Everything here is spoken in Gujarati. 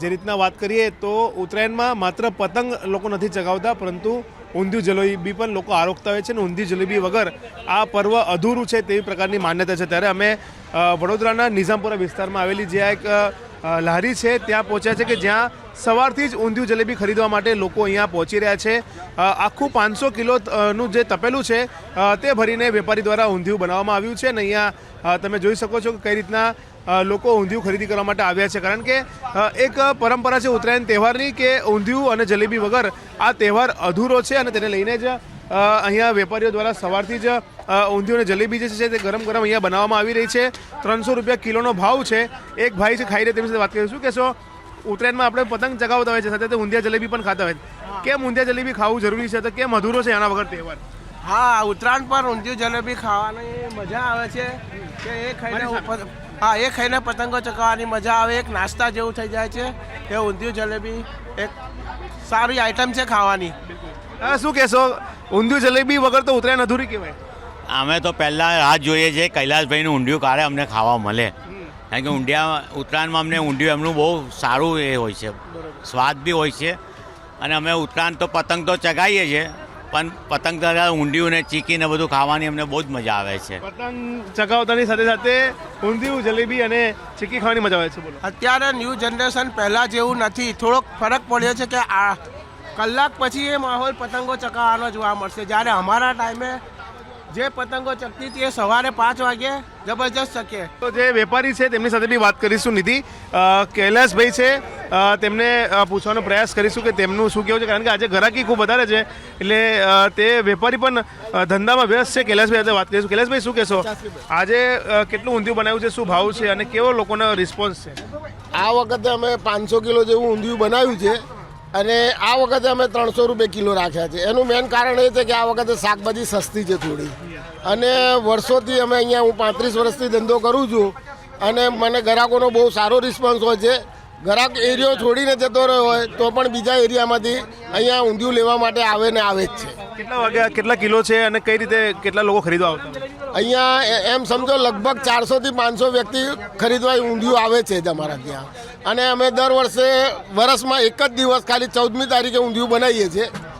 જે રીતના વાત કરીએ તો ઉત્તરાયણમાં માત્ર પતંગ લોકો નથી ચગાવતા, પરંતુ ઊંધિયું જલેબી પણ લોકો આરોગતા હોય છે અને ઊંધિયું જલેબી વગર આ પર્વ અધૂરું છે તેવી પ્રકારની માન્યતા છે। ત્યારે અમે વડોદરાના નિઝામપુરા વિસ્તારમાં આવેલી જે એક લારી છે ત્યાં પહોંચ્યા છે કે જ્યાં સવારથી જ ઊંધિયું જલેબી ખરીદવા માટે લોકો અહીંયા પહોંચી રહ્યા છે। આખું 500 કિલોનું જે તપેલું છે તે ભરીને વેપારી દ્વારા ઊંધિયું બનાવવામાં આવ્યું છે અને અહીંયા તમે જોઈ શકો છો કે કઈ રીતના લોકો ઊંધિયું ખરીદી કરવા માટે આવ્યા છે, કારણ કે એક પરંપરા છે ઉત્તરાયણ તહેવારની કે ઊંધિયું અને જલેબી વગર આ તહેવાર અધૂરો છે અને તેને લઈને જ અહીંયા વેપારીઓ દ્વારા સવારથી જ ઊંધિયું અને જલેબી જે છે તે ગરમ ગરમ અહીંયા બનાવવામાં આવી રહી છે। 300 રૂપિયા કિલોનો ભાવ છે। એક ભાઈ છે ખાઈ રહ્યા, તેમની સાથે વાત કરીશું। શું કહેશો, ઉત્તરાયણમાં આપણે પતંગ ચગાવતા હોય છે, સાથે ઊંધિયા જલેબી પણ ખાતા હોય, કેમ ઊંધિયા જલેબી ખાવું જરૂરી છે, તો કેમ અધૂરો છે આના વગર તહેવાર? હા, ઉત્તરાયણ પર ઊંધિયું જલેબી ખાવાની મજા આવે છે કે એ ખાઈને પતંગો ચગાવવાની મજા આવે, એક નાસ્તા જેવું થઈ જાય છે કે ઊંધિયું જલેબી એક સારી આઈટમ છે ખાવાની। શું કહેશો, ઊંધિયું જલેબી વગર તો ઉત્તરાયણ અધૂરી કહેવાય? અમે તો પહેલાં રાહ જોઈએ છીએ કૈલાસભાઈનું ઊંધિયું કાઢે અમને ખાવા મળે, કારણ કે ઉત્તરાયણમાં અમને ઊંધિયું એમનું બહુ સારું એ હોય છે, સ્વાદ બી હોય છે। અને અમે ઉત્તરાયણ તો પતંગ તો ચગાવીએ છીએ, પણ પતંગ દ્વારા ઊંધિયું ને ચીકી ને બધું ખાવાની અમને બહુ જ મજા આવે છે। પતંગ ચગાવતાની સાથે સાથે ઊંધિયું જલેબી અને ચીકી ખાવાની મજા આવે છે। બોલો, અત્યારે ન્યૂ જનરેશન પહેલાં જેવું નથી, થોડોક ફરક પડ્યો છે કે આ કલાક પછી એ માહોલ પતંગો ચગાવવાનો જોવા મળશે। જ્યારે અમારા ટાઈમે જે પતંગો ચગતી હતી એ સવારે 5 વાગે જબરજસ્ત ચગે। તો જે વેપારી છે તેમની સાથે બી વાત કરીશું। નિધિ, કૈલાસભાઈ છે, તેમને પૂછવાનો પ્રયાસ કરીશું કે તેમનું શું કહેવું છે, કારણ કે આજે ગ્રાહકી ખૂબ વધારે છે એટલે તે વેપારી પણ ધંધામાં વ્યસ્ત છે। કૈલાસભાઈ સાથે વાત કરીશું। કૈલાસભાઈ, શું કહેશો, આજે કેટલું ઊંધિયું બનાવ્યું છે, શું ભાવ છે અને કેવો લોકોનો રિસ્પોન્સ છે? આ વખતે અમે 500 કિલો જેવું ઊંધિયું બનાવ્યું છે અને આ વખતે અમે 300 રૂપિયા કિલો રાખ્યા છે। એનું મેઇન કારણ એ છે કે આ વખતે શાકભાજી સસ્તી છે થોડી, અને વર્ષોથી અમે અહીંયા, હું 35 વર્ષથી ધંધો કરું છું અને મને ગ્રાહકોનો બહુ સારો રિસ્પોન્સ હોય છે। ગ્રાહક એરિયો છોડીને જતો રહ્યો હોય તો પણ બીજા એરિયામાંથી અહીંયા ઊંધિયું લેવા માટે આવે ને આવે જ છે। કેટલા વાગ્યા, કેટલા કિલો છે અને કઈ રીતે કેટલા લોકો ખરીદવા આવતા? અહીંયા એમ સમજો લગભગ 400 થી 500 વ્યક્તિ ખરીદવા ઊંધિયું આવે છે જ અમારા ત્યાં, અને અમે દર વર્ષે વર્ષમાં એક જ દિવસ ખાલી 14મી તારીખે ઊંધિયું બનાવીએ છીએ।